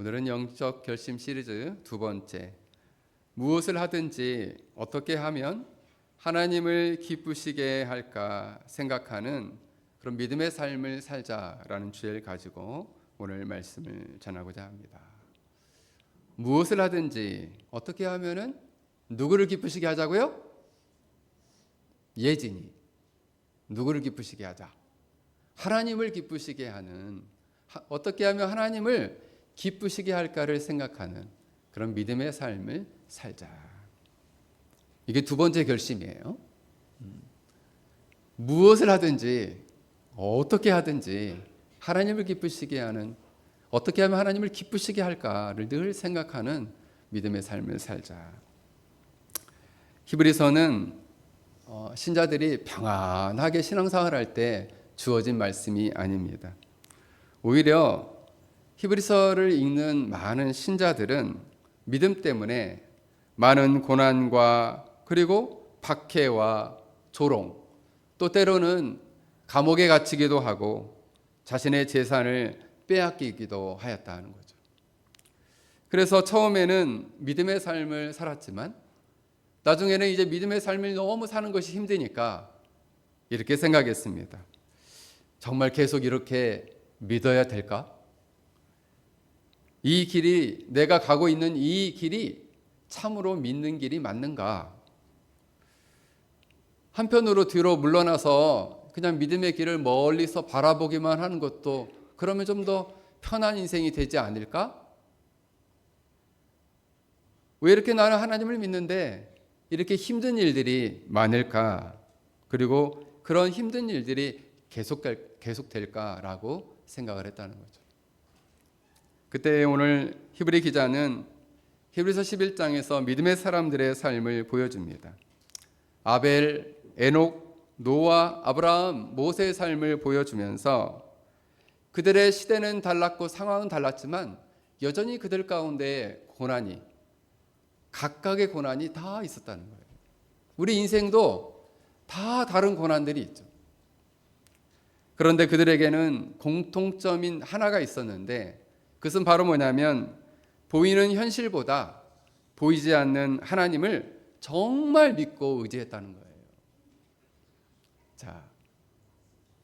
오늘은 영적 결심 시리즈 두 번째, 무엇을 하든지 어떻게 하면 하나님을 기쁘시게 할까 생각하는 그런 믿음의 삶을 살자라는 주제를 가지고 오늘 말씀을 전하고자 합니다. 무엇을 하든지 어떻게 하면은 누구를 기쁘시게 하자고요? 예진이 누구를 기쁘시게 하자? 하나님을 기쁘시게 하는, 어떻게 하면 하나님을 기쁘시게 할까를 생각하는 그런 믿음의 삶을 살자. 이게 두 번째 결심이에요. 무엇을 하든지 어떻게 하든지 하나님을 기쁘시게 하는, 어떻게 하면 하나님을 기쁘시게 할까를 늘 생각하는 믿음의 삶을 살자. 히브리서는 신자들이 평안하게 신앙생활을 할 때 주어진 말씀이 아닙니다. 오히려 히브리서를 읽는 많은 신자들은 믿음 때문에 많은 고난과 그리고 박해와 조롱, 또 때로는 감옥에 갇히기도 하고 자신의 재산을 빼앗기기도 하였다 하는 거죠. 그래서 처음에는 믿음의 삶을 살았지만 나중에는 이제 믿음의 삶을 너무 사는 것이 힘드니까 이렇게 생각했습니다. 정말 계속 이렇게 믿어야 될까? 이 길이, 내가 가고 있는 이 길이 참으로 믿는 길이 맞는가? 한편으로 뒤로 물러나서 그냥 믿음의 길을 멀리서 바라보기만 하는 것도 그러면 좀 더 편한 인생이 되지 않을까? 왜 이렇게 나는 하나님을 믿는데 이렇게 힘든 일들이 많을까? 그리고 그런 힘든 일들이 계속될까라고 생각을 했다는 거죠. 그때 오늘 히브리 기자는 히브리서 11장에서 믿음의 사람들의 삶을 보여줍니다. 아벨, 에녹, 노아, 아브라함, 모세의 삶을 보여주면서 그들의 시대는 달랐고 상황은 달랐지만 여전히 그들 가운데 고난이, 각각의 고난이 다 있었다는 거예요. 우리 인생도 다 다른 고난들이 있죠. 그런데 그들에게는 공통점인 하나가 있었는데 그것은 바로 뭐냐면 보이는 현실보다 보이지 않는 하나님을 정말 믿고 의지했다는 거예요. 자,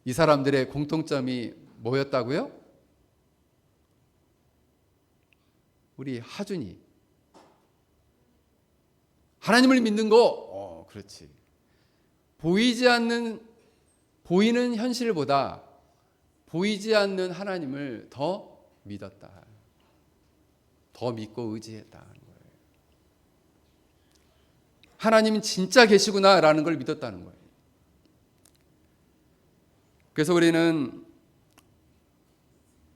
이 사람들의 공통점이 뭐였다고요? 우리 하준이 하나님을 믿는 거, 그렇지. 보이는 현실보다 보이지 않는 하나님을 더 믿었다. 더 믿고 의지했다는 거예요. 하나님은 진짜 계시구나라는 걸 믿었다는 거예요. 그래서 우리는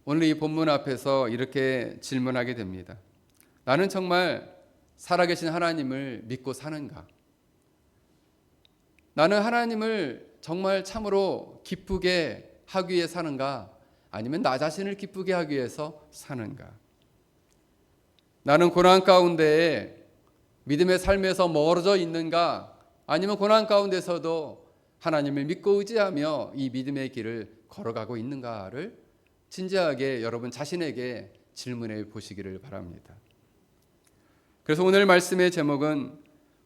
오늘 이 본문 앞에서 이렇게 질문하게 됩니다. 나는 정말 살아계신 하나님을 믿고 사는가? 나는 하나님을 정말 참으로 기쁘게 하기 위해 사는가? 아니면 나 자신을 기쁘게 하기 위해서 사는가? 나는 고난 가운데에 믿음의 삶에서 멀어져 있는가? 아니면 고난 가운데서도 하나님을 믿고 의지하며 이 믿음의 길을 걸어가고 있는가를 진지하게 여러분 자신에게 질문해 보시기를 바랍니다. 그래서 오늘 말씀의 제목은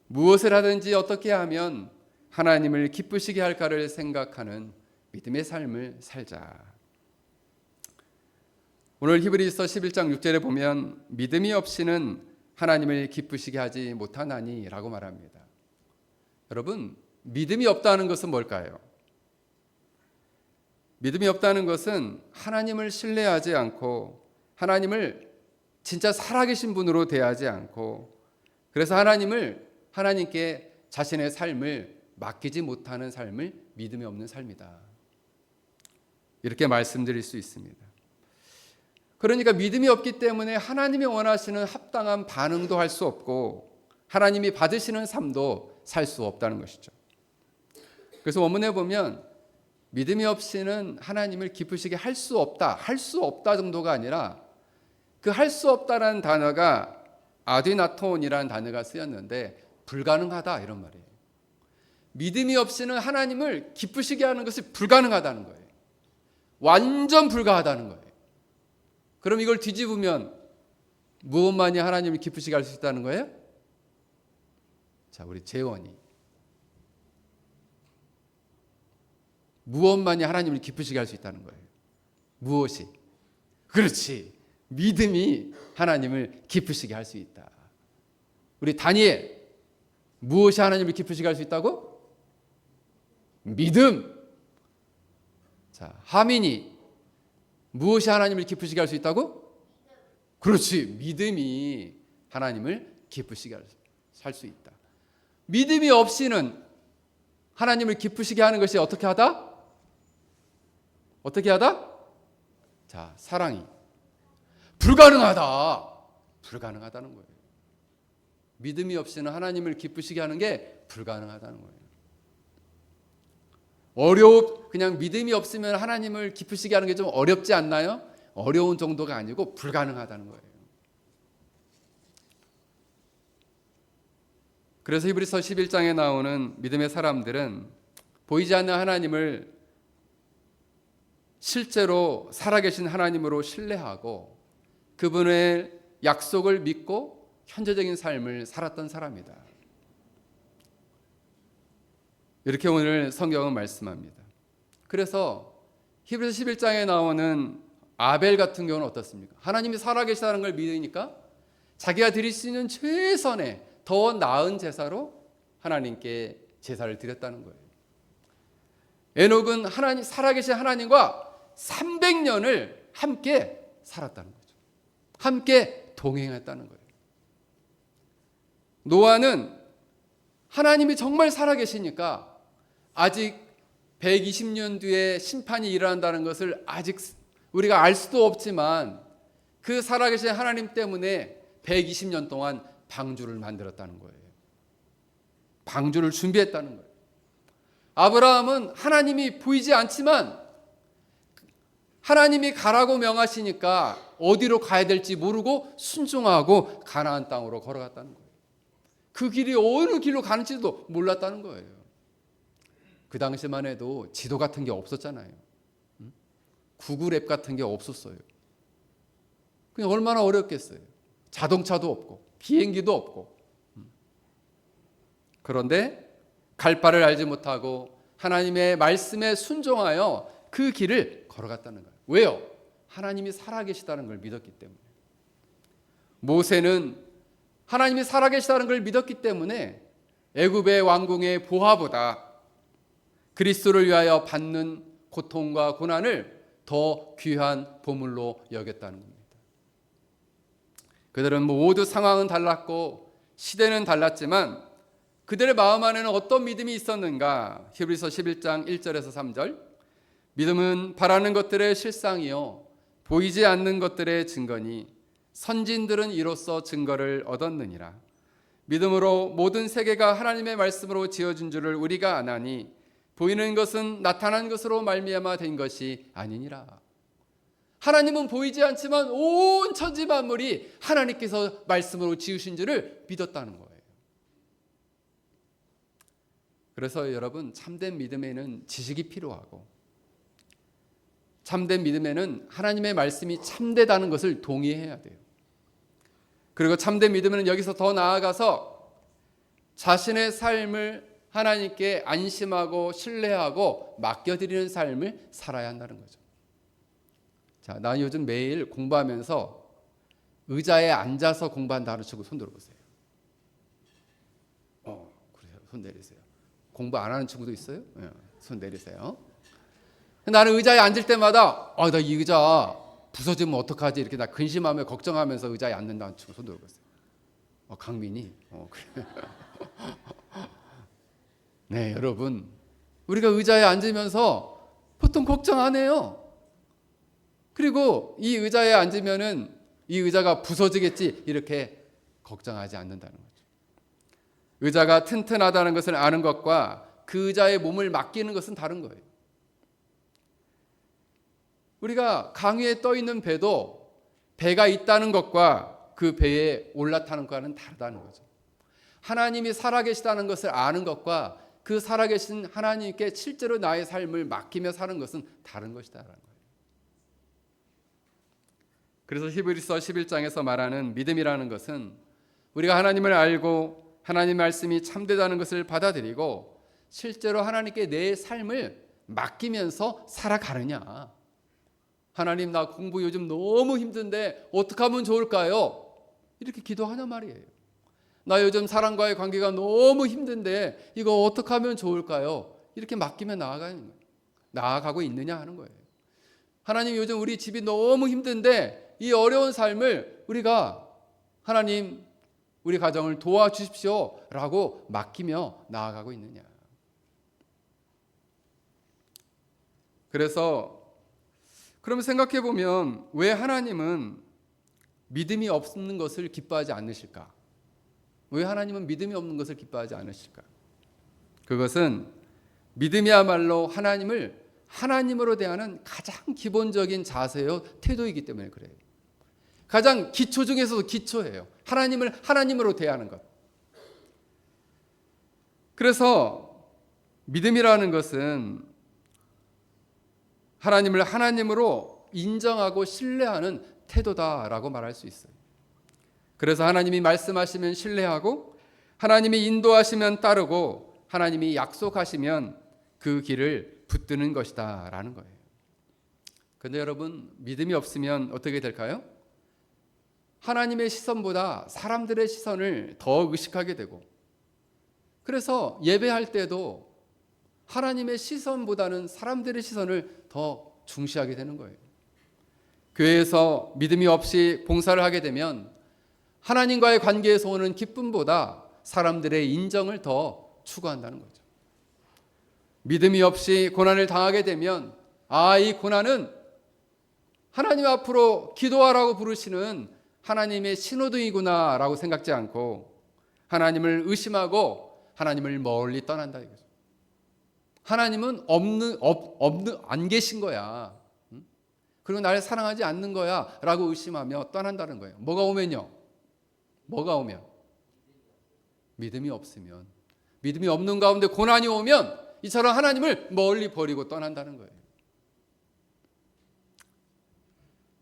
무엇을 하든지 어떻게 하면 하나님을 기쁘시게 할까를 생각하는 믿음의 삶을 살자. 오늘 히브리서 11장 6절에 보면 믿음이 없이는 하나님을 기쁘시게 하지 못하나니 라고 말합니다. 여러분, 믿음이 없다는 것은 뭘까요? 믿음이 없다는 것은 하나님을 신뢰하지 않고 하나님을 진짜 살아계신 분으로 대하지 않고 그래서 하나님께 자신의 삶을 맡기지 못하는 삶을 믿음이 없는 삶이다. 이렇게 말씀드릴 수 있습니다. 그러니까 믿음이 없기 때문에 하나님이 원하시는 합당한 반응도 할 수 없고 하나님이 받으시는 삶도 살 수 없다는 것이죠. 그래서 원문에 보면 믿음이 없이는 하나님을 기쁘시게 할 수 없다 정도가 아니라 그 할 수 없다라는 단어가 아디나톤이라는 단어가 쓰였는데 불가능하다 이런 말이에요. 믿음이 없이는 하나님을 기쁘시게 하는 것이 불가능하다는 거예요. 완전 불가하다는 거예요. 그럼 이걸 뒤집으면 무엇만이 하나님을 기쁘시게 할 수 있다는 거예요? 자, 우리 재원이 무엇만이 하나님을 기쁘시게 할 수 있다는 거예요? 무엇이? 그렇지. 믿음이 하나님을 기쁘시게 할 수 있다. 우리 다니엘 무엇이 하나님을 기쁘시게 할 수 있다고? 믿음. 자, 하민이 무엇이 하나님을 기쁘시게 할 수 있다고? 그렇지. 믿음이 하나님을 기쁘시게 할 수 있다. 믿음이 없이는 하나님을 기쁘시게 하는 것이 어떻게 하다? 어떻게 하다? 자, 사랑이 불가능하다. 불가능하다는 거예요. 믿음이 없이는 하나님을 기쁘시게 하는 게 불가능하다는 거예요. 그냥 믿음이 없으면 하나님을 기쁘시게 하는 게 좀 어렵지 않나요? 어려운 정도가 아니고 불가능하다는 거예요. 그래서 히브리서 11장에 나오는 믿음의 사람들은 보이지 않는 하나님을 실제로 살아계신 하나님으로 신뢰하고 그분의 약속을 믿고 현재적인 삶을 살았던 사람이다. 이렇게 오늘 성경은 말씀합니다. 그래서 히브리서 11장에 나오는 아벨 같은 경우는 어떻습니까? 하나님이 살아계시다는 걸 믿으니까 자기가 드릴 수 있는 최선의 더 나은 제사로 하나님께 제사를 드렸다는 거예요. 에녹은 하나님 살아계신 하나님과 300년을 함께 살았다는 거죠. 함께 동행했다는 거예요. 노아는 하나님이 정말 살아계시니까 아직 120년 뒤에 심판이 일어난다는 것을 아직 우리가 알 수도 없지만 그 살아계신 하나님 때문에 120년 동안 방주를 만들었다는 거예요. 방주를 준비했다는 거예요. 아브라함은 하나님이 보이지 않지만 하나님이 가라고 명하시니까 어디로 가야 될지 모르고 순종하고 가나안 땅으로 걸어갔다는 거예요. 그 길이 어느 길로 가는지도 몰랐다는 거예요. 그 당시만 해도 지도 같은 게 없었잖아요. 구글 앱 같은 게 없었어요. 그냥 얼마나 어렵겠어요. 자동차도 없고 비행기도 없고. 그런데 갈 바를 알지 못하고 하나님의 말씀에 순종하여 그 길을 걸어갔다는 거예요. 왜요? 하나님이 살아계시다는 걸 믿었기 때문에. 모세는 하나님이 살아계시다는 걸 믿었기 때문에 애굽의 왕궁의 보화보다 그리스도를 위하여 받는 고통과 고난을 더 귀한 보물로 여겼다는 겁니다. 그들은 모두 상황은 달랐고 시대는 달랐지만 그들의 마음 안에는 어떤 믿음이 있었는가? 히브리서 11장 1절에서 3절. 믿음은 바라는 것들의 실상이요 보이지 않는 것들의 증거니 선진들은 이로써 증거를 얻었느니라. 믿음으로 모든 세계가 하나님의 말씀으로 지어진 줄을 우리가 아나니 보이는 것은 나타난 것으로 말미암아 된 것이 아니니라. 하나님은 보이지 않지만 온 천지 만물이 하나님께서 말씀으로 지으신 줄을 믿었다는 거예요. 그래서 여러분, 참된 믿음에는 지식이 필요하고 참된 믿음에는 하나님의 말씀이 참되다는 것을 동의해야 돼요. 그리고 참된 믿음은 여기서 더 나아가서 자신의 삶을 하나님께 안심하고 신뢰하고 맡겨드리는 삶을 살아야 한다는 거죠. 자, 나 요즘 매일 공부하면서 의자에 앉아서 공부한다는 친구 손 들어보세요. 그래요. 손 내리세요. 공부 안 하는 친구도 있어요? 네, 손 내리세요. 나는 의자에 앉을 때마다 나 이 의자 부서지면 어떡하지 이렇게 나 근심하며 걱정하면서 의자에 앉는다는 친구 손 들어보세요. 강민이. 그래. 네, 여러분, 우리가 의자에 앉으면서 보통 걱정 안 해요. 그리고 이 의자에 앉으면은 이 의자가 부서지겠지 이렇게 걱정하지 않는다는 거죠. 의자가 튼튼하다는 것을 아는 것과 그 의자에 몸을 맡기는 것은 다른 거예요. 우리가 강위에 떠 있는 배도 배가 있다는 것과 그 배에 올라타는 것과는 다르다는 거죠. 하나님이 살아계시다는 것을 아는 것과 그 살아계신 하나님께 실제로 나의 삶을 맡기며 사는 것은 다른 것이다라는 거예요. 그래서 히브리서 11장에서 말하는 믿음이라는 것은 우리가 하나님을 알고 하나님 말씀이 참되다는 것을 받아들이고 실제로 하나님께 내 삶을 맡기면서 살아가느냐. 하나님, 나 공부 요즘 너무 힘든데 어떻게 하면 좋을까요? 이렇게 기도하냐 말이에요. 나 요즘 사람과의 관계가 너무 힘든데 이거 어떻게 하면 좋을까요? 이렇게 맡기면 나아가고 있느냐 하는 거예요. 하나님, 요즘 우리 집이 너무 힘든데 이 어려운 삶을 우리가 하나님, 우리 가정을 도와주십시오 라고 맡기며 나아가고 있느냐. 그래서 그러면 생각해 보면 왜 하나님은 믿음이 없는 것을 기뻐하지 않으실까? 왜 하나님은 믿음이 없는 것을 기뻐하지 않으실까? 그것은 믿음이야말로 하나님을 하나님으로 대하는 가장 기본적인 자세요, 태도이기 때문에 그래요. 가장 기초 중에서도 기초예요. 하나님을 하나님으로 대하는 것. 그래서 믿음이라는 것은 하나님을 하나님으로 인정하고 신뢰하는 태도다라고 말할 수 있어요. 그래서 하나님이 말씀하시면 신뢰하고 하나님이 인도하시면 따르고 하나님이 약속하시면 그 길을 붙드는 것이다 라는 거예요. 그런데 여러분, 믿음이 없으면 어떻게 될까요? 하나님의 시선보다 사람들의 시선을 더 의식하게 되고, 그래서 예배할 때도 하나님의 시선보다는 사람들의 시선을 더 중시하게 되는 거예요. 교회에서 믿음이 없이 봉사를 하게 되면 하나님과의 관계에서 오는 기쁨보다 사람들의 인정을 더 추구한다는 거죠. 믿음이 없이 고난을 당하게 되면 이 고난은 하나님 앞으로 기도하라고 부르시는 하나님의 신호등이구나 라고 생각지 않고 하나님을 의심하고 하나님을 멀리 떠난다 이거죠. 하나님은 안 계신 거야. 그리고 나를 사랑하지 않는 거야 라고 의심하며 떠난다는 거예요. 뭐가 오면요? 믿음이 없으면, 믿음이 없는 가운데 고난이 오면 이처럼 하나님을 멀리 버리고 떠난다는 거예요.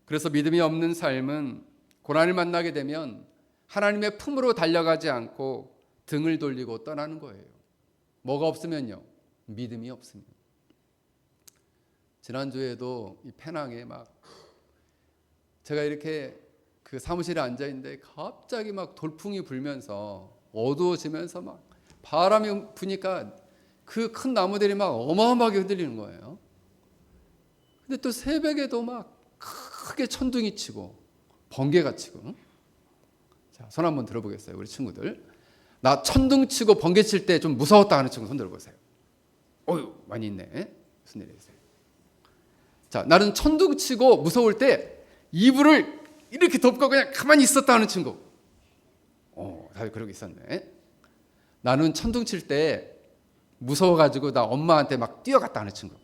그래서 믿음이 없는 삶은 고난을 만나게 되면 하나님의 품으로 달려가지 않고 등을 돌리고 떠나는 거예요. 뭐가 없으면요? 믿음이 없으면. 지난주에도 이 페낭에 막 제가 이렇게 그 사무실에 앉아 있는데 갑자기 막 돌풍이 불면서 어두워지면서 막 바람이 부니까 그 큰 나무들이 막 어마어마하게 흔들리는 거예요. 근데 또 새벽에도 막 크게 천둥이 치고 번개가 치고. 자, 손 한번 들어보겠어요, 우리 친구들. 나 천둥 치고 번개 칠 때 좀 무서웠다 하는 친구 손 들어보세요. 어휴, 많이 있네. 무슨 일이 있어요? 자, 나는 천둥 치고 무서울 때 이불을 이렇게 덮고 그냥 가만히 있었다 하는 친구. 다들 그러고 있었네. 나는 천둥 칠 때 무서워가지고 나 엄마한테 막 뛰어갔다 하는 친구.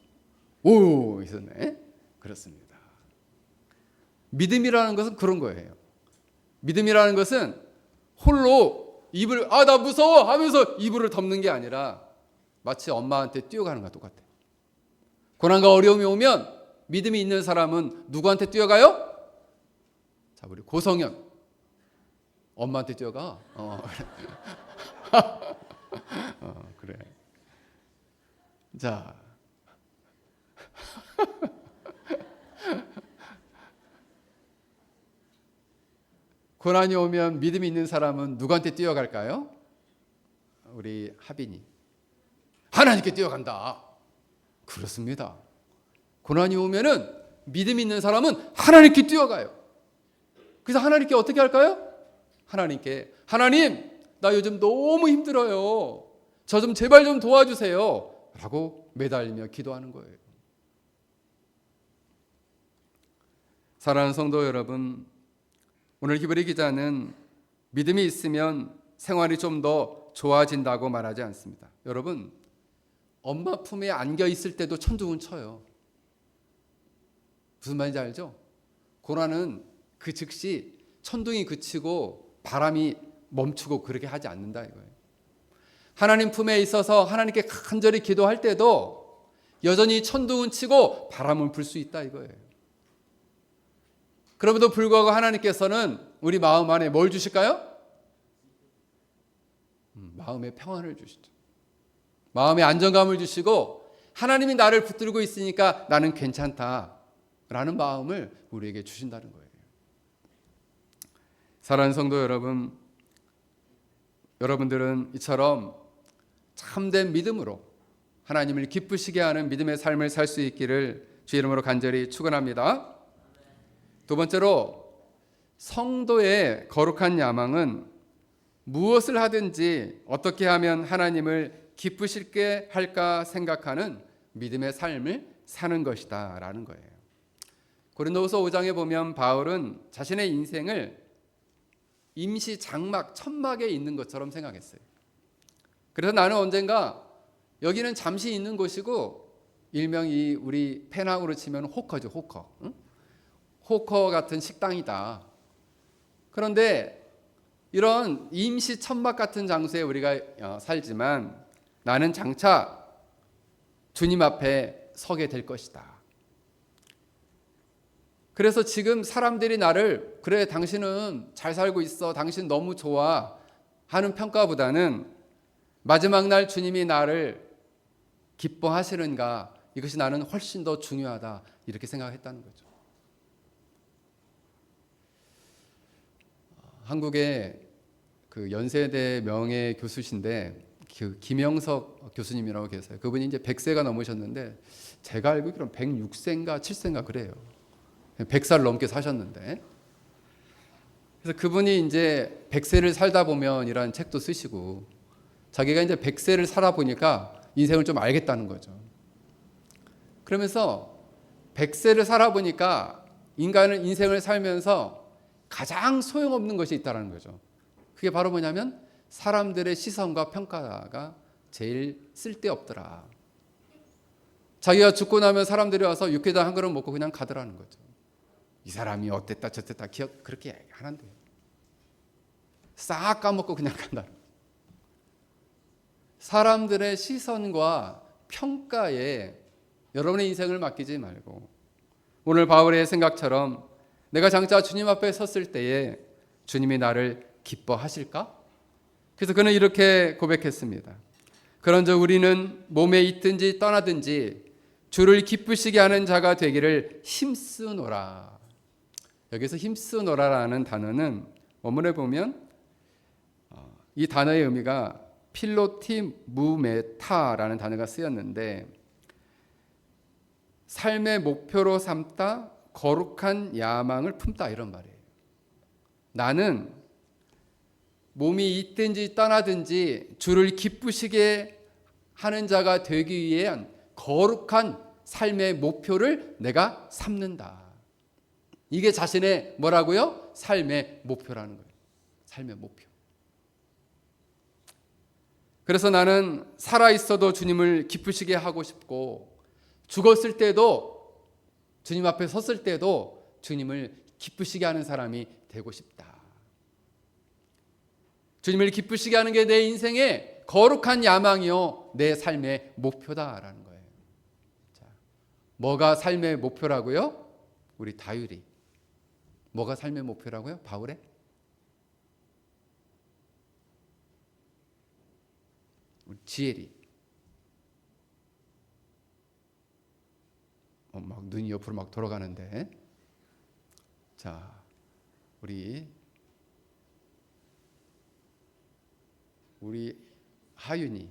오, 있었네. 그렇습니다. 믿음이라는 것은 그런 거예요. 믿음이라는 것은 홀로 이불, 나 무서워 하면서 이불을 덮는 게 아니라 마치 엄마한테 뛰어가는 것과 똑같아요. 고난과 어려움이 오면 믿음이 있는 사람은 누구한테 뛰어가요? 자, 우리 고성현. 엄마한테 뛰어가. 그래. 자. 고난이 오면 믿음이 있는 사람은 누구한테 뛰어갈까요? 우리 하빈이. 하나님께 뛰어간다. 그렇습니다. 고난이 오면은 믿음 있는 사람은 하나님께 뛰어가요. 그래서 하나님께 어떻게 할까요? 하나님께, 하나님, 나 요즘 너무 힘들어요. 저 좀 제발 좀 도와주세요. 라고 매달리며 기도하는 거예요. 사랑하는 성도 여러분, 오늘 히브리 기자는 믿음이 있으면 생활이 좀 더 좋아진다고 말하지 않습니다. 여러분, 엄마 품에 안겨 있을 때도 천둥은 쳐요. 무슨 말인지 알죠? 고난은 그 즉시 천둥이 그치고 바람이 멈추고 그렇게 하지 않는다 이거예요. 하나님 품에 있어서 하나님께 간절히 기도할 때도 여전히 천둥은 치고 바람은 불 수 있다 이거예요. 그럼에도 불구하고 하나님께서는 우리 마음 안에 뭘 주실까요? 마음의 평안을 주시죠. 마음의 안정감을 주시고 하나님이 나를 붙들고 있으니까 나는 괜찮다라는 마음을 우리에게 주신다는 거예요. 사랑하는 성도 여러분, 여러분들은 이처럼 참된 믿음으로 하나님을 기쁘시게 하는 믿음의 삶을 살 수 있기를 주 이름으로 간절히 축원합니다. 두 번째로, 성도의 거룩한 야망은 무엇을 하든지 어떻게 하면 하나님을 기쁘시게 할까 생각하는 믿음의 삶을 사는 것이다 라는 거예요. 고린도후서 5장에 보면 바울은 자신의 인생을 임시 장막, 천막에 있는 것처럼 생각했어요. 그래서 나는 언젠가 여기는 잠시 있는 곳이고 일명이 우리 페낭으로 치면 호커죠, 호커. 응? 호커 같은 식당이다. 그런데 이런 임시 천막 같은 장소에 우리가 살지만 나는 장차 주님 앞에 서게 될 것이다. 그래서 지금 사람들이 나를 그래 당신은 잘 살고 있어, 당신 너무 좋아 하는 평가보다는 마지막 날 주님이 나를 기뻐하시는가, 이것이 나는 훨씬 더 중요하다 이렇게 생각했다는 거죠. 한국의 그 연세대 명예 교수신데 그 김영석 교수님이라고 계세요. 그분이 이제 100세가 넘으셨는데 제가 알고 있기로는 106세인가 7세인가 그래요. 100살 넘게 사셨는데, 그래서 그분이 이제 100세를 살다 보면 이라는 책도 쓰시고 자기가 이제 100세를 살아보니까 인생을 좀 알겠다는 거죠. 그러면서 100세를 살아보니까 인간은 인생을 살면서 가장 소용없는 것이 있다는 거죠. 그게 바로 뭐냐면 사람들의 시선과 평가가 제일 쓸데없더라. 자기가 죽고 나면 사람들이 와서 육개장 한 그릇 먹고 그냥 가더라는 거죠. 이 사람이 어땠다 저땠다 기억 그렇게 안 한대요. 싹 까먹고 그냥 간다. 사람들의 시선과 평가에 여러분의 인생을 맡기지 말고 오늘 바울의 생각처럼 내가 장차 주님 앞에 섰을 때에 주님이 나를 기뻐하실까? 그래서 그는 이렇게 고백했습니다. 그런즉 우리는 몸에 있든지 떠나든지 주를 기쁘시게 하는 자가 되기를 힘쓰노라. 여기서 힘쓰노라라는 단어는 원문에 보면 이 단어의 의미가 필로티무메타라는 단어가 쓰였는데 삶의 목표로 삼다, 거룩한 야망을 품다 이런 말이에요. 나는 몸이 있든지 떠나든지 주를 기쁘시게 하는 자가 되기 위한 거룩한 삶의 목표를 내가 삼는다. 이게 자신의 뭐라고요? 삶의 목표라는 거예요. 삶의 목표. 그래서 나는 살아있어도 주님을 기쁘시게 하고 싶고 죽었을 때도 주님 앞에 섰을 때도 주님을 기쁘시게 하는 사람이 되고 싶다. 주님을 기쁘시게 하는 게 내 인생의 거룩한 야망이요 내 삶의 목표다라는 거예요. 자, 뭐가 삶의 목표라고요? 우리 다윗이. 뭐가 삶의 목표라고요? 바울의? 우리 지엘이. 막 눈이 옆으로 막 돌아가는데, 자, 우리 하윤이,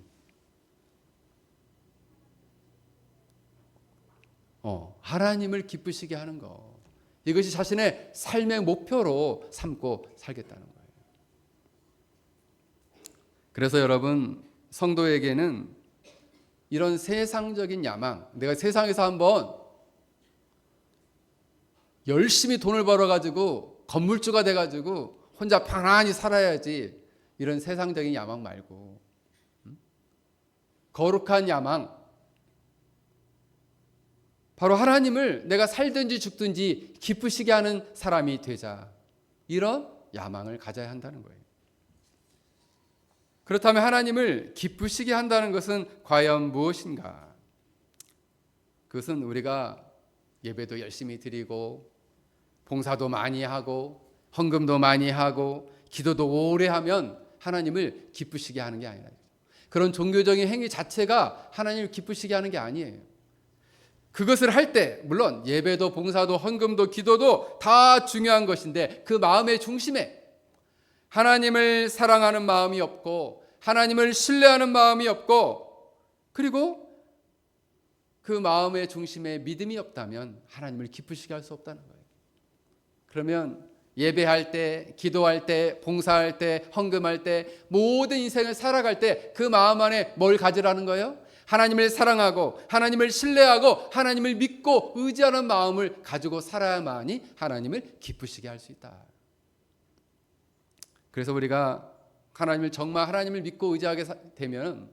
하나님을 기쁘시게 하는 거. 이것이 자신의 삶의 목표로 삼고 살겠다는 거예요. 그래서 여러분, 성도에게는 이런 세상적인 야망, 내가 세상에서 한번 열심히 돈을 벌어가지고 건물주가 돼가지고 혼자 편안히 살아야지, 이런 세상적인 야망 말고 거룩한 야망, 바로 하나님을 내가 살든지 죽든지 기쁘시게 하는 사람이 되자, 이런 야망을 가져야 한다는 거예요. 그렇다면 하나님을 기쁘시게 한다는 것은 과연 무엇인가? 그것은 우리가 예배도 열심히 드리고 봉사도 많이 하고 헌금도 많이 하고 기도도 오래 하면 하나님을 기쁘시게 하는 게 아니라, 그런 종교적인 행위 자체가 하나님을 기쁘시게 하는 게 아니에요. 그것을 할 때 물론 예배도 봉사도 헌금도 기도도 다 중요한 것인데, 그 마음의 중심에 하나님을 사랑하는 마음이 없고 하나님을 신뢰하는 마음이 없고, 그리고 그 마음의 중심에 믿음이 없다면 하나님을 기쁘시게 할 수 없다는 거예요. 그러면 예배할 때, 기도할 때, 봉사할 때, 헌금할 때, 모든 인생을 살아갈 때 그 마음 안에 뭘 가지라는 거예요? 하나님을 사랑하고 하나님을 신뢰하고 하나님을 믿고 의지하는 마음을 가지고 살아야만이 하나님을 기쁘시게 할 수 있다. 그래서 우리가 정말 하나님을 믿고 의지하게 되면,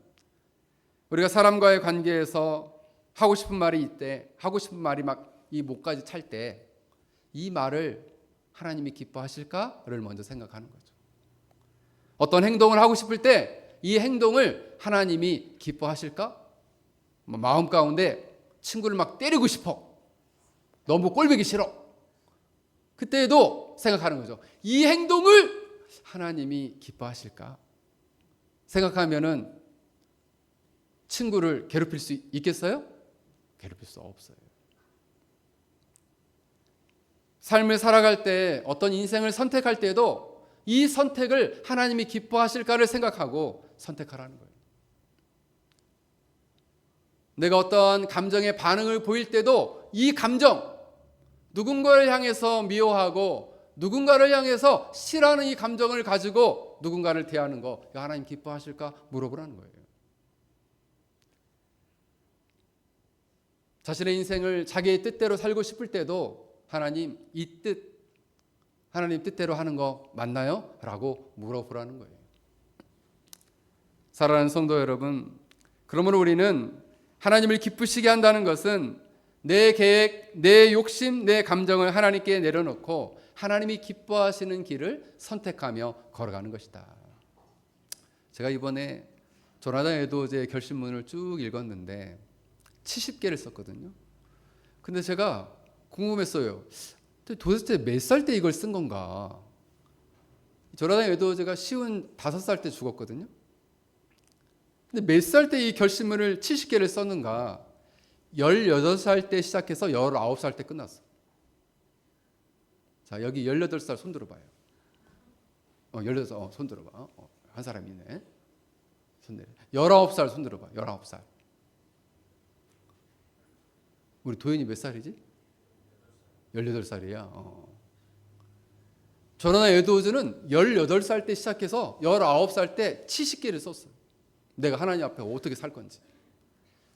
우리가 사람과의 관계에서 하고 싶은 말이 있대, 하고 싶은 말이 막 이 목까지 찰 때 이 말을 하나님이 기뻐하실까를 먼저 생각하는 거죠. 어떤 행동을 하고 싶을 때 이 행동을 하나님이 기뻐하실까? 마음 가운데 친구를 막 때리고 싶어, 너무 꼴보기 싫어, 그때에도 생각하는 거죠. 이 행동을 하나님이 기뻐하실까? 생각하면은 친구를 괴롭힐 수 있겠어요? 괴롭힐 수 없어요. 삶을 살아갈 때, 어떤 인생을 선택할 때도 이 선택을 하나님이 기뻐하실까를 생각하고 선택하라는 거예요. 내가 어떤 감정의 반응을 보일 때도 이 감정, 누군가를 향해서 미워하고 누군가를 향해서 싫어하는 이 감정을 가지고 누군가를 대하는 거, 하나님 기뻐하실까 물어보라는 거예요. 자신의 인생을 자기의 뜻대로 살고 싶을 때도 하나님, 이 뜻, 하나님 뜻대로 하는 거 맞나요? 라고 물어보라는 거예요. 사랑하는 성도 여러분, 그러므로 우리는 하나님을 기쁘시게 한다는 것은 내 계획, 내 욕심, 내 감정을 하나님께 내려놓고 하나님이 기뻐하시는 길을 선택하며 걸어가는 것이다. 제가 이번에 조나단 에드워즈의 결심문을 쭉 읽었는데 70개를 썼거든요. 근데 제가 궁금했어요. 도대체 몇 살 때 이걸 쓴 건가? 조나단 에드워즈가 55살 때 죽었거든요. 근데 몇 살 때 이 결심문을 70개를 썼는가? 18살 때 시작해서 19살 때 끝났어. 자, 여기 18살 손 들어봐요. 18살, 손 들어봐. 한 사람이 있네. 손 내려. 19살 손 들어봐. 19살. 우리 도현이 몇 살이지? 18살이야. 조나단 에드워즈는 18살 때 시작해서 19살 때 70개를 썼어요. 내가 하나님 앞에 어떻게 살 건지.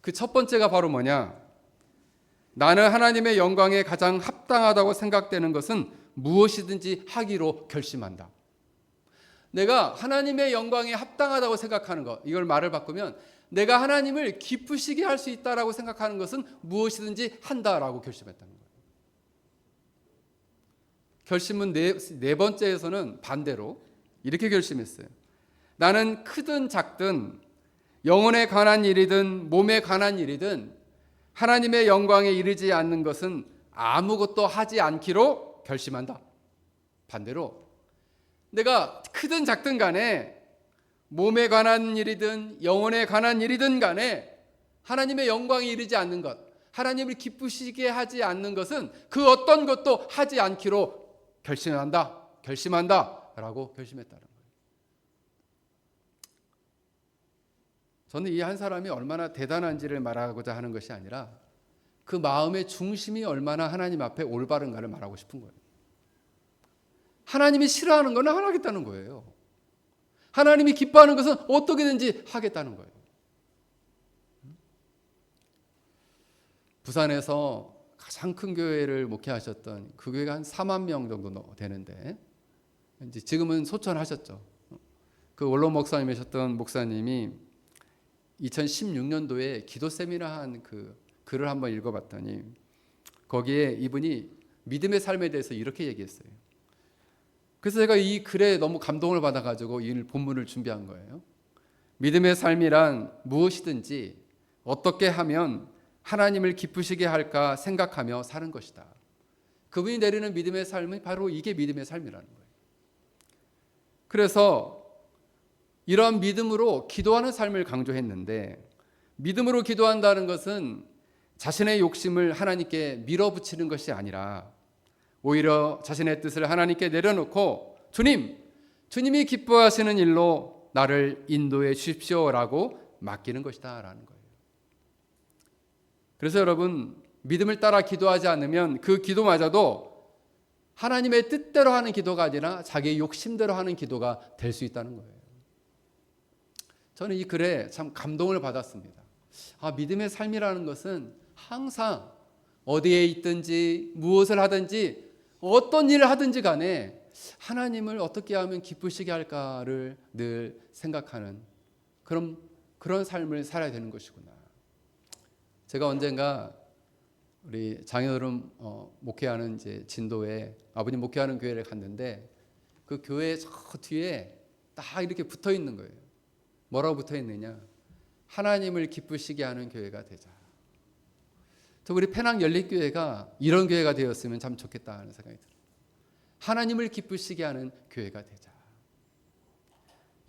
그 첫 번째가 바로 뭐냐? 나는 하나님의 영광에 가장 합당하다고 생각되는 것은 무엇이든지 하기로 결심한다. 내가 하나님의 영광에 합당하다고 생각하는 것, 이걸 말을 바꾸면 내가 하나님을 기쁘시게 할 수 있다라고 생각하는 것은 무엇이든지 한다라고 결심했다는 거예요. 결심은 네 번째에서는 반대로 이렇게 결심했어요. 나는 크든 작든 영혼에 관한 일이든 몸에 관한 일이든 하나님의 영광에 이르지 않는 것은 아무것도 하지 않기로 결심한다. 반대로 내가 크든 작든 간에 몸에 관한 일이든 영혼에 관한 일이든 간에 하나님의 영광에 이르지 않는 것, 하나님을 기쁘시게 하지 않는 것은 그 어떤 것도 하지 않기로 결심한다 라고 결심했다는 거예요. 저는 이 한 사람이 얼마나 대단한지를 말하고자 하는 것이 아니라 그 마음의 중심이 얼마나 하나님 앞에 올바른가를 말하고 싶은 거예요. 하나님이 싫어하는 건 안 하겠다는 거예요. 하나님이 기뻐하는 것은 어떻게든지 하겠다는 거예요. 부산에서 가장 큰 교회를 목회하셨던 그 교회가 한 4만 명 정도 되는데 이제 지금은 소천하셨죠. 그 원로 목사님이셨던 목사님이 2016년도에 기도 세미나 한 그 글을 한번 읽어봤더니 거기에 이분이 믿음의 삶에 대해서 이렇게 얘기했어요. 그래서 제가 이 글에 너무 감동을 받아가지고 이 본문을 준비한 거예요. 믿음의 삶이란 무엇이든지 어떻게 하면 하나님을 기쁘시게 할까 생각하며 사는 것이다. 그분이 내리는 믿음의 삶은 바로 이게 믿음의 삶이라는 거예요. 그래서 이러한 믿음으로 기도하는 삶을 강조했는데, 믿음으로 기도한다는 것은 자신의 욕심을 하나님께 밀어붙이는 것이 아니라 오히려 자신의 뜻을 하나님께 내려놓고 주님이 기뻐하시는 일로 나를 인도해 주십시오라고 맡기는 것이다 라는 거예요. 그래서 여러분, 믿음을 따라 기도하지 않으면 그 기도마저도 하나님의 뜻대로 하는 기도가 아니라 자기의 욕심대로 하는 기도가 될 수 있다는 거예요. 저는 이 글에 참 감동을 받았습니다. 믿음의 삶이라는 것은 항상 어디에 있든지 무엇을 하든지 어떤 일을 하든지 간에 하나님을 어떻게 하면 기쁘시게 할까를 늘 생각하는 그런 삶을 살아야 되는 것이구나. 제가 언젠가 우리 장인어른 목회하는 이제 진도에 아버님 목회하는 교회를 갔는데, 그 교회 저 뒤에 딱 이렇게 붙어 있는 거예요. 뭐라고 붙어 있느냐? 하나님을 기쁘시게 하는 교회가 되자. 저 우리 페낭 열린교회가 이런 교회가 되었으면 참 좋겠다 하는 생각이 들어요. 하나님을 기쁘시게 하는 교회가 되자.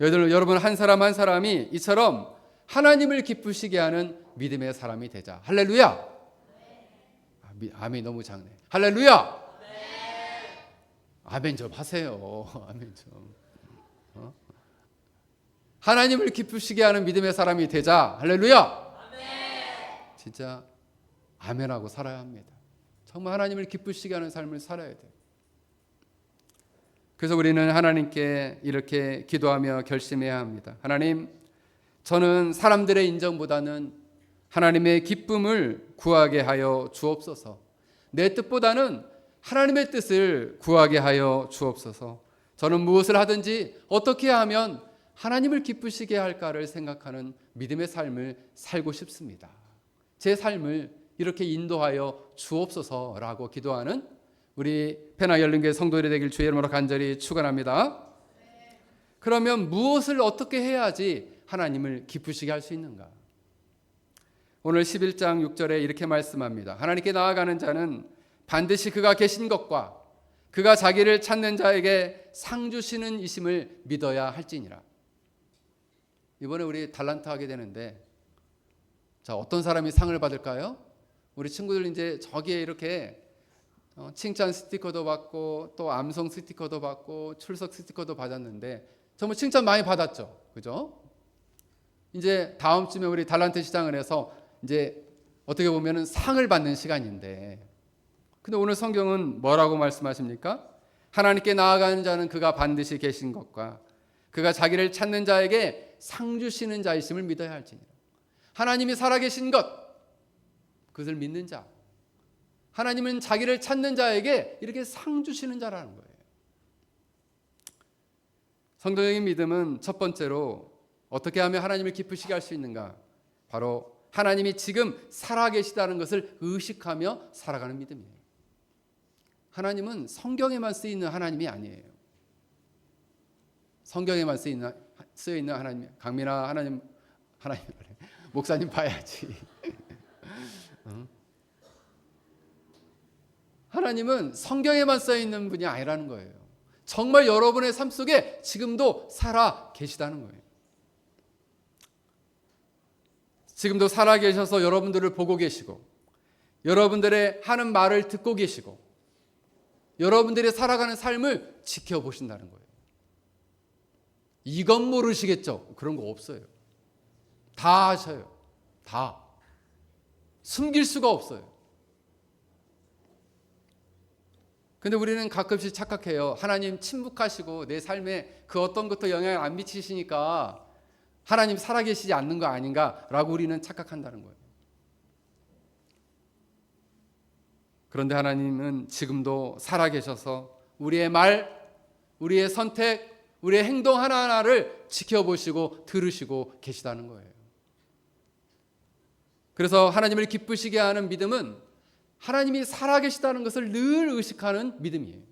여러분 한 사람 한 사람이 이처럼 하나님을 기쁘시게 하는 믿음의 사람이 되자. 할렐루야. 아멘 너무 작네. 할렐루야. 아멘 좀 하세요. 아멘 좀. 하나님을 기쁘시게 하는 믿음의 사람이 되자. 할렐루야. 진짜 아멘하고 살아야 합니다. 정말 하나님을 기쁘시게 하는 삶을 살아야 돼요. 그래서 우리는 하나님께 이렇게 기도하며 결심해야 합니다. 하나님, 저는 사람들의 인정보다는 하나님의 기쁨을 구하게 하여 주옵소서. 내 뜻보다는 하나님의 뜻을 구하게 하여 주옵소서. 저는 무엇을 하든지 어떻게 하면 하나님을 기쁘시게 할까를 생각하는 믿음의 삶을 살고 싶습니다. 제 삶을 이렇게 인도하여 주옵소서라고 기도하는 우리 페낭 열린교회 성도들이 되길 주의 이름으로 간절히 축원합니다. 그러면 무엇을 어떻게 해야지 하나님을 기쁘시게 할 수 있는가? 오늘 11장 6절에 이렇게 말씀합니다. 하나님께 나아가는 자는 반드시 그가 계신 것과 그가 자기를 찾는 자에게 상 주시는 이심을 믿어야 할지니라. 이번에 우리 달란트 하게 되는데, 자, 어떤 사람이 상을 받을까요? 우리 친구들 이제 저기에 이렇게 칭찬 스티커도 받고 또 암송 스티커도 받고 출석 스티커도 받았는데 정말 칭찬 많이 받았죠, 그죠? 이제 다음 주에 우리 달란트 시장을 해서 이제 어떻게 보면은 상을 받는 시간인데, 근데 오늘 성경은 뭐라고 말씀하십니까? 하나님께 나아가는 자는 그가 반드시 계신 것과 그가 자기를 찾는 자에게 상 주시는 자이심을 믿어야 할지니라. 하나님이 살아계신 것, 그것을 믿는 자, 하나님은 자기를 찾는 자에게 이렇게 상 주시는 자라는 거예요. 성도적인 믿음은 첫 번째로 어떻게 하면 하나님을 기쁘시게 할 수 있는가? 바로 하나님이 지금 살아계시다는 것을 의식하며 살아가는 믿음이에요. 하나님은 성경에만 쓰이는 하나님이 아니에요. 성경에만 쓰여있는 하나님, 강민아 하나님 목사님 봐야지. 하나님은 성경에만 써있는 분이 아니라는 거예요. 정말 여러분의 삶 속에 지금도 살아 계시다는 거예요. 지금도 살아 계셔서 여러분들을 보고 계시고, 여러분들의 하는 말을 듣고 계시고, 여러분들이 살아가는 삶을 지켜보신다는 거예요. 이건 모르시겠죠? 그런 거 없어요. 다 아셔요. 다. 숨길 수가 없어요. 근데 우리는 가끔씩 착각해요. 하나님 침묵하시고 내 삶에 그 어떤 것도 영향을 안 미치시니까 하나님 살아계시지 않는 거 아닌가라고 우리는 착각한다는 거예요. 그런데 하나님은 지금도 살아계셔서 우리의 말, 우리의 선택, 우리의 행동 하나하나를 지켜보시고 들으시고 계시다는 거예요. 그래서 하나님을 기쁘시게 하는 믿음은 하나님이 살아계시다는 것을 늘 의식하는 믿음이에요.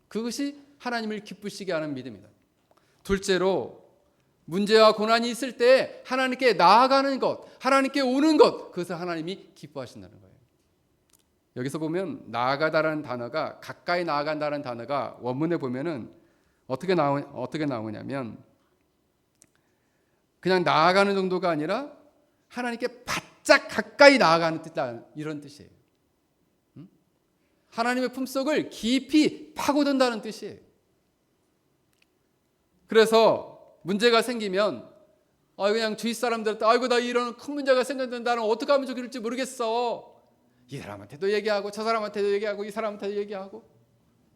그것이 하나님을 기쁘시게 하는 믿음이다. 둘째로, 문제와 고난이 있을 때 하나님께 나아가는 것, 하나님께 오는 것, 그것을 하나님이 기뻐하신다는 거예요. 여기서 보면 나아가다라는 단어가, 가까이 나아간다는 단어가 원문에 보면은 어떻게 나오냐면 그냥 나아가는 정도가 아니라 하나님께 바짝 가까이 나아가는 뜻이다, 이런 뜻이에요. 하나님의 품속을 깊이 파고든다는 뜻이에요. 그래서 문제가 생기면 그냥 주위 사람들한테 아이고 나 이런 큰 문제가 생겼는데 나는 어떻게 하면 좋을지 모르겠어. 이 사람한테도 얘기하고 저 사람한테도 얘기하고 이 사람한테도 얘기하고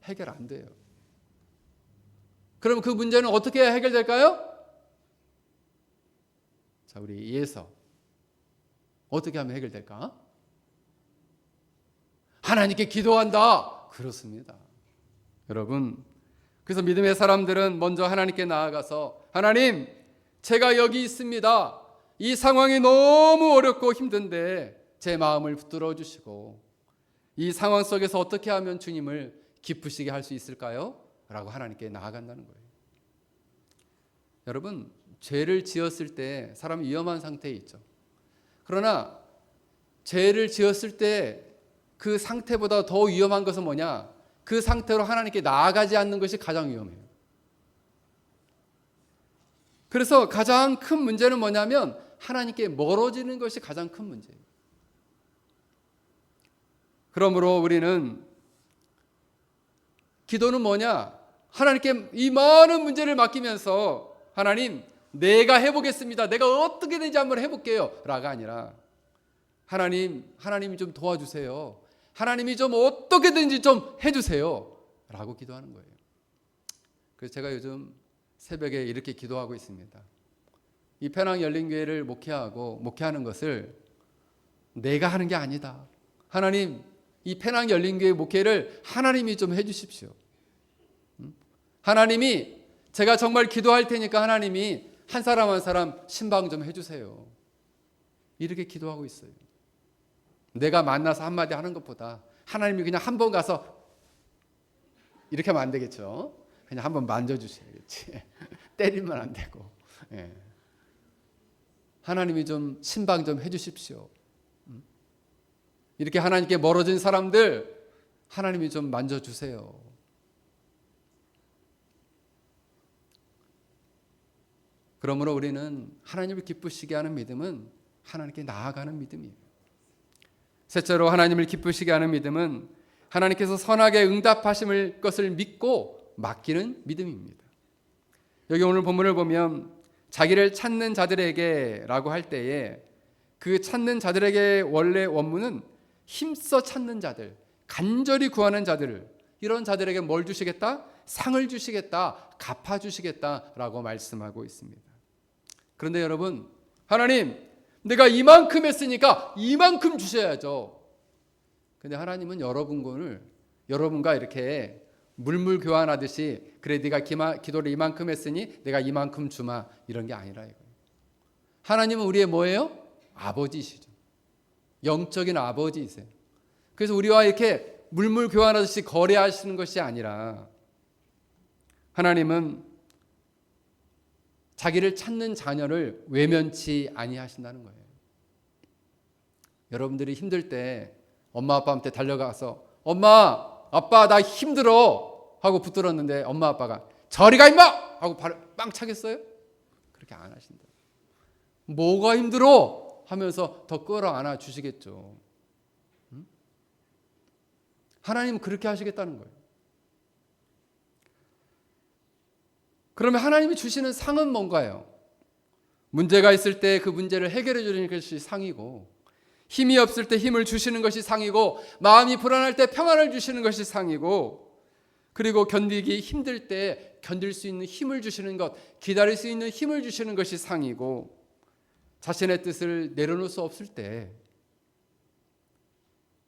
해결 안 돼요. 그럼 그 문제는 어떻게 해야 해결될까요? 자, 우리 이에서 어떻게 하면 해결될까? 하나님께 기도한다. 그렇습니다. 여러분, 그래서 믿음의 사람들은 먼저 하나님께 나아가서 하나님, 제가 여기 있습니다. 이 상황이 너무 어렵고 힘든데 제 마음을 붙들어 주시고 이 상황 속에서 어떻게 하면 주님을 기쁘시게 할 수 있을까요? 라고 하나님께 나아간다는 거예요. 여러분, 죄를 지었을 때 사람이 위험한 상태에 있죠. 그러나 죄를 지었을 때 그 상태보다 더 위험한 것은 뭐냐? 그 상태로 하나님께 나아가지 않는 것이 가장 위험해요. 그래서 가장 큰 문제는 뭐냐면 하나님께 멀어지는 것이 가장 큰 문제예요. 그러므로 우리는 기도는 뭐냐? 하나님께 이 많은 문제를 맡기면서 하나님, 내가 해보겠습니다. 내가 어떻게 되는지 한번 해볼게요. 라가 아니라 하나님이 좀 도와주세요. 하나님이 좀 어떻게든지 좀 해주세요. 라고 기도하는 거예요. 그래서 제가 요즘 새벽에 이렇게 기도하고 있습니다. 이 penang 열린교회를 목회하는 것을 내가 하는 게 아니다. 하나님, 이 penang 열린교회 목회를 하나님이 좀 해주십시오. 하나님이 제가 정말 기도할 테니까 하나님이 한 사람 한 사람 신방 좀 해주세요. 이렇게 기도하고 있어요. 내가 만나서 한마디 하는 것보다 하나님이 그냥 한 번 가서 이렇게 하면 안 되겠죠. 그냥 한번 만져주셔야겠지. 때리면 안 되고. 예. 하나님이 좀 신방 좀 해주십시오. 이렇게 하나님께 멀어진 사람들 하나님이 좀 만져주세요. 그러므로 우리는 하나님을 기쁘시게 하는 믿음은 하나님께 나아가는 믿음이에요. 셋째로 하나님을 기쁘시게 하는 믿음은 하나님께서 선하게 응답하실 것을 믿고 맡기는 믿음입니다. 여기 오늘 본문을 보면 자기를 찾는 자들에게 라고 할 때에 그 찾는 자들에게 원래 원문은 힘써 찾는 자들, 간절히 구하는 자들, 이런 자들에게 뭘 주시겠다? 상을 주시겠다, 갚아주시겠다라고 말씀하고 있습니다. 그런데 여러분, 하나님, 내가 이만큼 했으니까 이만큼 주셔야죠. 근데 하나님은 여러분과 이렇게 물물 교환하듯이 그래 네가 기도를 이만큼 했으니 내가 이만큼 주마, 이런 게 아니라 이거예요. 하나님은 우리의 뭐예요? 아버지시죠. 영적인 아버지이세요. 그래서 우리와 이렇게 물물 교환하듯이 거래하시는 것이 아니라 하나님은 자기를 찾는 자녀를 외면치 아니하신다는 거예요. 여러분들이 힘들 때 엄마 아빠한테 달려가서 엄마 아빠 나 힘들어 하고 붙들었는데 엄마 아빠가 저리 가 임마 하고 발을 빵 차겠어요? 그렇게 안 하신다. 뭐가 힘들어 하면서 더 끌어안아 주시겠죠. 하나님은 그렇게 하시겠다는 거예요. 그러면 하나님이 주시는 상은 뭔가요? 문제가 있을 때 그 문제를 해결해 주는 것이 상이고, 힘이 없을 때 힘을 주시는 것이 상이고, 마음이 불안할 때 평안을 주시는 것이 상이고, 그리고 견디기 힘들 때 견딜 수 있는 힘을 주시는 것, 기다릴 수 있는 힘을 주시는 것이 상이고, 자신의 뜻을 내려놓을 수 없을 때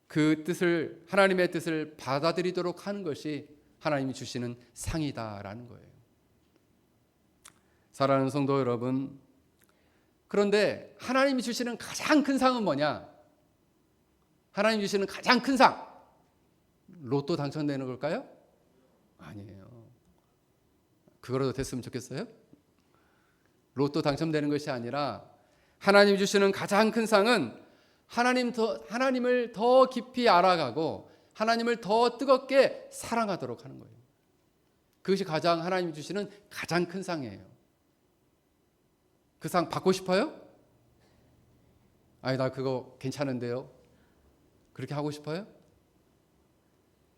그 뜻을, 하나님의 뜻을 받아들이도록 하는 것이 하나님이 주시는 상이다라는 거예요. 사랑하는 성도 여러분, 그런데 하나님이 주시는 가장 큰 상은 뭐냐? 하나님이 주시는 가장 큰 상, 로또 당첨되는 걸까요? 아니에요. 그거라도 됐으면 좋겠어요? 로또 당첨되는 것이 아니라 하나님이 주시는 가장 큰 상은 하나님을 더 깊이 알아가고 하나님을 더 뜨겁게 사랑하도록 하는 거예요. 그것이 가장 하나님이 주시는 가장 큰 상이에요. 그 상 받고 싶어요? 아니, 나 그거 괜찮은데요. 그렇게 하고 싶어요?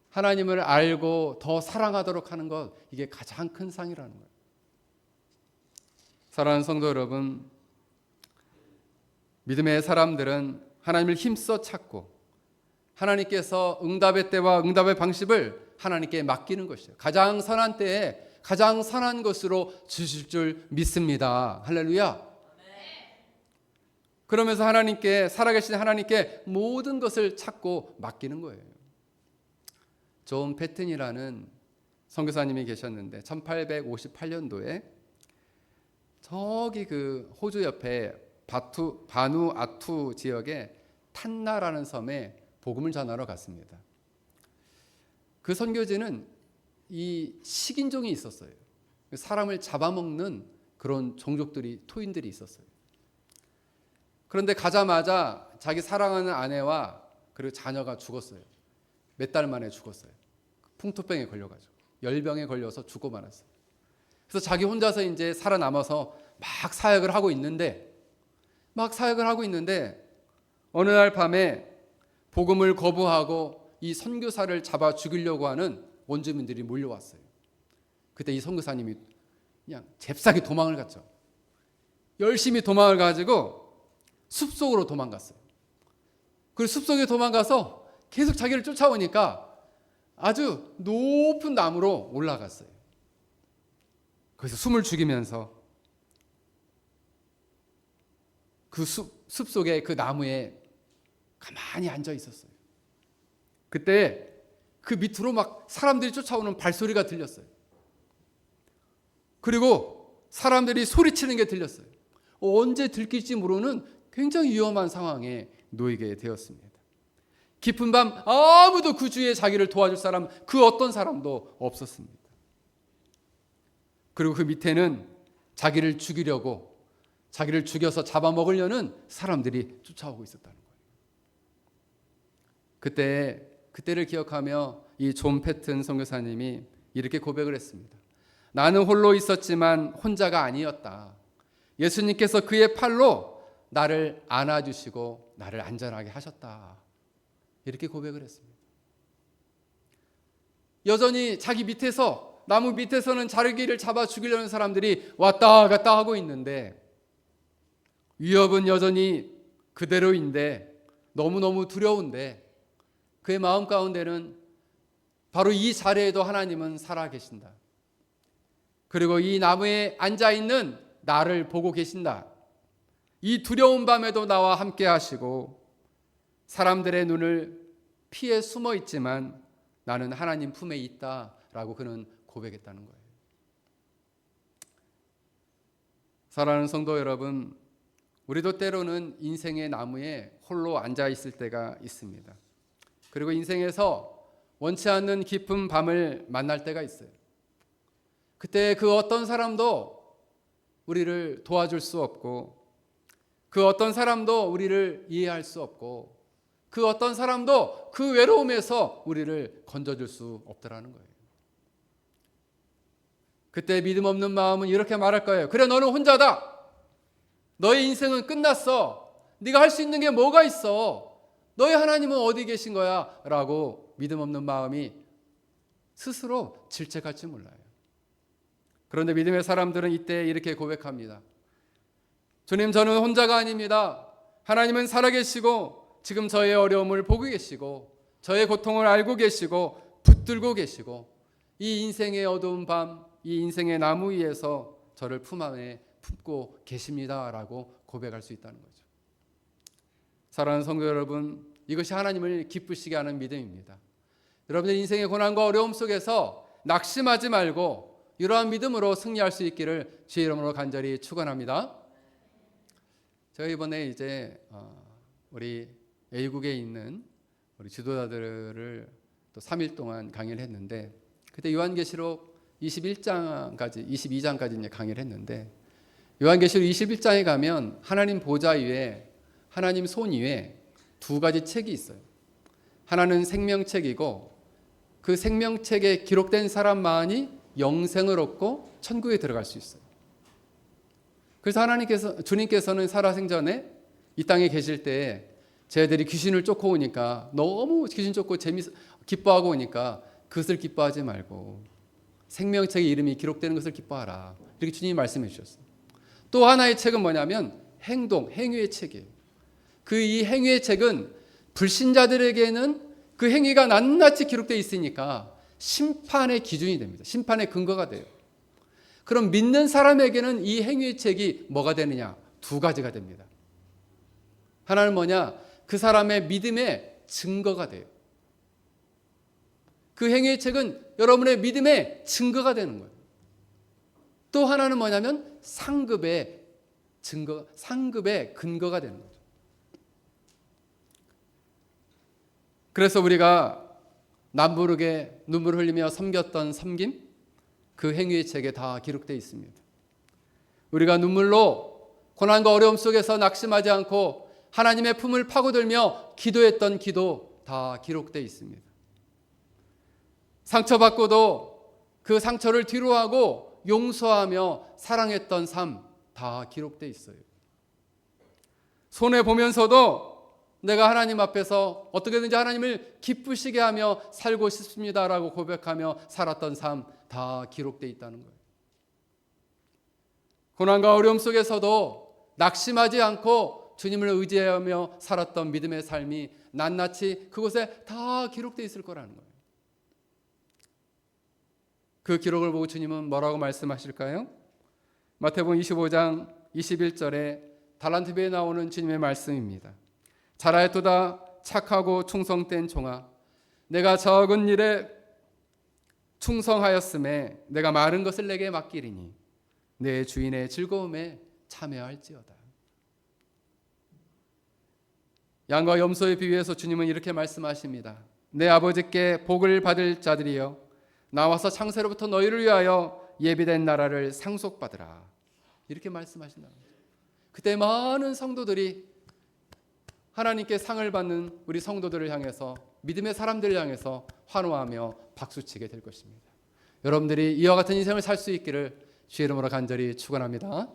하나님을 알고 더 사랑하도록 하는 것, 이게 가장 큰 상이라는 거예요. 사랑하는 성도 여러분, 믿음의 사람들은 하나님을 힘써 찾고 하나님께서 응답의 때와 응답의 방식을 하나님께 맡기는 것이에요. 가장 선한 때에 가장 선한 것으로 주실 줄 믿습니다. 할렐루야. 그러면서 하나님께, 살아계신 하나님께 모든 것을 찾고 맡기는 거예요. 존 패튼이라는 선교사님이 계셨는데 1858년도에 저기 그 호주 옆에 바누아투 지역의 탄나라는 섬에 복음을 전하러 갔습니다. 그 선교지는 이 식인종이 있었어요. 사람을 잡아먹는 그런 종족들이, 토인들이 있었어요. 그런데 가자마자 자기 사랑하는 아내와 그리고 자녀가 죽었어요. 몇 달 만에 죽었어요. 풍토병에 걸려가지고 열병에 걸려서 죽고 말았어요. 그래서 자기 혼자서 이제 살아남아서 막 사역을 하고 있는데 어느 날 밤에 복음을 거부하고 이 선교사를 잡아 죽이려고 하는 원주민들이 몰려왔어요. 그때 이 선교사님이 그냥 잽싸게 도망을 갔죠. 열심히 도망을 가지고 숲속으로 도망갔어요. 그리고 숲속에 도망가서 계속 자기를 쫓아오니까 아주 높은 나무로 올라갔어요. 거기서 숨을 죽이면서 그 숲속에 그 나무에 가만히 앉아 있었어요. 그때 그 밑으로 막 사람들이 쫓아오는 발소리가 들렸어요. 그리고 사람들이 소리치는 게 들렸어요. 언제 들킬지 모르는 굉장히 위험한 상황에 놓이게 되었습니다. 깊은 밤 아무도 그 주위에 자기를 도와줄 사람, 그 어떤 사람도 없었습니다. 그리고 그 밑에는 자기를 죽이려고, 자기를 죽여서 잡아먹으려는 사람들이 쫓아오고 있었다는 거예요. 그때를 기억하며 이 존 패튼 선교사님이 이렇게 고백을 했습니다. 나는 홀로 있었지만 혼자가 아니었다. 예수님께서 그의 팔로 나를 안아주시고 나를 안전하게 하셨다. 이렇게 고백을 했습니다. 여전히 자기 밑에서, 나무 밑에서는 자기를 잡아 죽이려는 사람들이 왔다 갔다 하고 있는데 위협은 여전히 그대로인데, 너무너무 두려운데 그의 마음 가운데는 바로 이 자리에도 하나님은 살아계신다. 그리고 이 나무에 앉아있는 나를 보고 계신다. 이 두려운 밤에도 나와 함께 하시고 사람들의 눈을 피해 숨어 있지만 나는 하나님 품에 있다라고 그는 고백했다는 거예요. 사랑하는 성도 여러분, 우리도 때로는 인생의 나무에 홀로 앉아 있을 때가 있습니다. 그리고 인생에서 원치 않는 깊은 밤을 만날 때가 있어요. 그때 그 어떤 사람도 우리를 도와줄 수 없고, 그 어떤 사람도 우리를 이해할 수 없고, 그 어떤 사람도 그 외로움에서 우리를 건져줄 수 없더라는 거예요. 그때 믿음 없는 마음은 이렇게 말할 거예요. 그래, 너는 혼자다. 너의 인생은 끝났어. 네가 할 수 있는 게 뭐가 있어. 너의 하나님은 어디 계신 거야? 라고 믿음 없는 마음이 스스로 질책할지 몰라요. 그런데 믿음의 사람들은 이때 이렇게 고백합니다. 주님, 저는 혼자가 아닙니다. 하나님은 살아계시고 지금 저의 어려움을 보고 계시고 저의 고통을 알고 계시고 붙들고 계시고 이 인생의 어두운 밤, 이 인생의 나무 위에서 저를 품 안에 품고 계십니다 라고 고백할 수 있다는 거죠. 사랑하는 성도 여러분, 이것이 하나님을 기쁘시게 하는 믿음입니다. 여러분들 인생의 고난과 어려움 속에서 낙심하지 말고 이러한 믿음으로 승리할 수 있기를 주의 이름으로 간절히 축원합니다. 제가 이번에 이제 우리 A국에 있는 우리 지도자들을 또 3일 동안 강의를 했는데, 그때 요한계시록 22장까지 이제 강의를 했는데, 요한계시록 21장에 가면 하나님 보좌 위에, 하나님 손 위에 두 가지 책이 있어요. 하나는 생명책이고 그 생명책에 기록된 사람만이 영생을 얻고 천국에 들어갈 수 있어요. 그래서 주님께서는 살아생전에 이 땅에 계실 때 쟤들이 귀신을 쫓아오니까 너무 귀신 쫓고 기뻐하고 오니까 그것을 기뻐하지 말고 생명책에 이름이 기록되는 것을 기뻐하라. 이렇게 주님이 말씀해 주셨어요. 또 하나의 책은 뭐냐면 행위의 책이에요. 이 행위의 책은 불신자들에게는 그 행위가 낱낱이 기록되어 있으니까 심판의 기준이 됩니다. 심판의 근거가 돼요. 그럼 믿는 사람에게는 이 행위의 책이 뭐가 되느냐? 두 가지가 됩니다. 하나는 뭐냐? 그 사람의 믿음의 증거가 돼요. 그 행위의 책은 여러분의 믿음의 증거가 되는 거예요. 또 하나는 뭐냐면 상급의 근거가 되는 거죠. 그래서 우리가 남부르게 눈물 흘리며 섬겼던 섬김, 그 행위의 책에 다 기록되어 있습니다. 우리가 눈물로 고난과 어려움 속에서 낙심하지 않고 하나님의 품을 파고들며 기도했던 기도 다 기록되어 있습니다. 상처받고도 그 상처를 뒤로하고 용서하며 사랑했던 삶 다 기록되어 있어요. 손해보면서도 내가 하나님 앞에서 어떻게든지 하나님을 기쁘시게 하며 살고 싶습니다라고 고백하며 살았던 삶 다 기록되어 있다는 거예요. 고난과 어려움 속에서도 낙심하지 않고 주님을 의지하며 살았던 믿음의 삶이 낱낱이 그곳에 다 기록되어 있을 거라는 거예요. 그 기록을 보고 주님은 뭐라고 말씀하실까요? 마태복음 25장 21절에 달란트비에 나오는 주님의 말씀입니다. 잘하였도다 착하고 충성된 종아, 내가 적은 일에 충성하였음에 내가 많은 것을 내게 맡기리니 내 주인의 즐거움에 참여할지어다. 양과 염소에 비유해서 주님은 이렇게 말씀하십니다. 내 아버지께 복을 받을 자들이여, 나와서 창세로부터 너희를 위하여 예비된 나라를 상속받으라. 이렇게 말씀하신다. 그때 많은 성도들이 하나님께 상을 받는 우리 성도들을 향해서, 믿음의 사람들을 향해서 환호하며 박수치게 될 것입니다. 여러분들이 이와 같은 인생을 살 수 있기를 주의 이름으로 간절히 축원합니다.